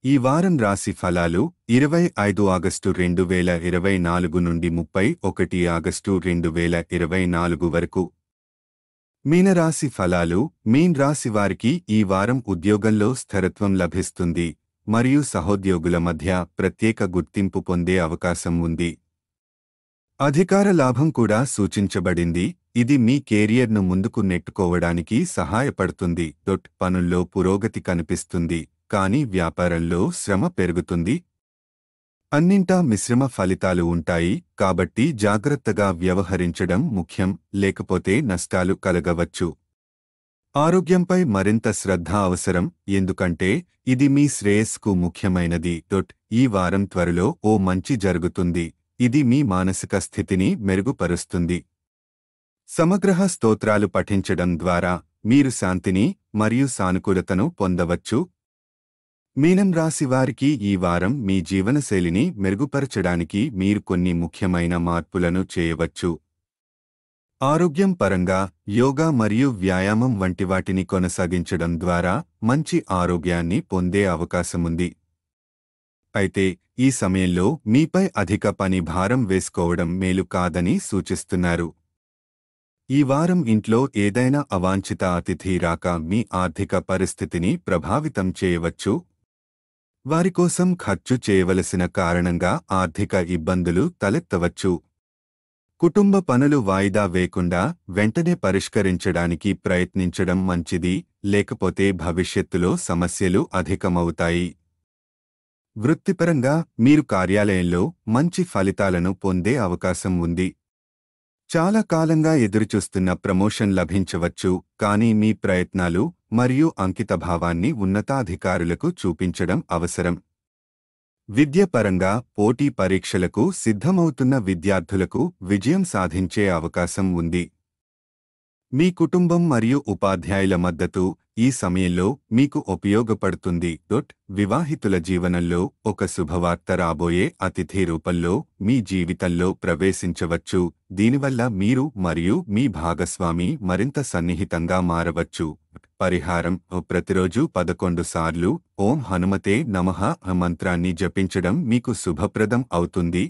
ఈ వారం రాశి ఫలాలు 25 ఆగస్టు 2024 నుండి 31 ఆగస్టు 2024 వరకు. మీనరాశి ఫలాలు. మీన్ రాశి వారికి ఈ వారం ఉద్యోగంలో స్థిరత్వం లభిస్తుంది మరియు సహోద్యోగుల మధ్య ప్రత్యేక గుర్తింపు పొందే అవకాశం ఉంది. అధికార లాభం కూడా సూచించబడింది. ఇది మీ కెరియర్ను ముందుకు నెట్టుకోవడానికి సహాయపడుతుంది. పనుల్లో పురోగతి కనిపిస్తుంది, కానీ వ్యాపారంలో శ్రమ పెరుగుతుంది. అన్నింటా మిశ్రమ ఫలితాలు ఉంటాయి, కాబట్టి జాగ్రత్తగా వ్యవహరించడం ముఖ్యం, లేకపోతే నష్టాలు కలగవచ్చు. ఆరోగ్యంపై మరింత శ్రద్ధ అవసరం, ఎందుకంటే ఇది మీ శ్రేయస్సుకు ముఖ్యమైనది. ఈ వారం త్వరలో ఓ మంచి జరుగుతుంది, ఇది మీ మానసిక స్థితిని మెరుగుపరుస్తుంది. సమగ్రహ స్తోత్రాలు పఠించడం ద్వారా మీరు శాంతిని మరియు సానుకూలతను పొందవచ్చు. మీనం రాశి వారికి ఈ వారం మీ జీవనశైలిని మెరుగుపరచడానికి మీరు కొన్ని ముఖ్యమైన మార్పులను చేయవచ్చు. ఆరోగ్యం పరంగా యోగా మరియు వ్యాయామం వంటి వాటిని కొనసాగించడం ద్వారా మంచి ఆరోగ్యాన్ని పొందే అవకాశముంది. అయితే ఈ సమయంలో మీపై అధిక పని భారం వేసుకోవడం మేలు కాదని సూచిస్తున్నారు. ఈ వారం ఇంట్లో ఏదైనా అవాంఛిత అతిథి రాక మీ ఆర్థిక పరిస్థితిని ప్రభావితం చేయవచ్చు. వారి కోసం ఖర్చు చేయవలసిన కారణంగా ఆర్థిక ఇబ్బందులు తలెత్తవచ్చు. కుటుంబ పనులు వాయిదా వేయకుండా వెంటనే పరిష్కరించడానికి ప్రయత్నించడం మంచిది, లేకపోతే భవిష్యత్తులో సమస్యలు అధికమవుతాయి. వృత్తిపరంగా మీరు కార్యాలయంలో మంచి ఫలితాలను పొందే అవకాశం ఉంది. చాలా కాలంగా ఎదురుచూస్తున్న ప్రమోషన్ లభించవచ్చు, కానీ మీ ప్రయత్నాలు మరియు అంకితభావాన్ని ఉన్నతాధికారులకు చూపించడం అవసరం. విద్యపరంగా పోటీ పరీక్షలకు సిద్ధమవుతున్న విద్యార్థులకు విజయం సాధించే అవకాశం ఉంది. మీ కుటుంబం మరియు ఉపాధ్యాయుల మద్దతు ఈ సమయంలో మీకు ఉపయోగపడుతుంది. వివాహితుల జీవనంలో ఒక శుభవార్త రాబోయే అతిథి రూపంలో మీ జీవితంలో ప్రవేశించవచ్చు, దీనివల్ల మీరు మరియు మీ భాగస్వామి మరింత సన్నిహితంగా మారవచ్చు. పరిహారం: ప్రతిరోజు 11 సార్లు ఓం హనుమతే నమః మంత్రాన్ని జపించడం మీకు శుభప్రదం అవుతుంది.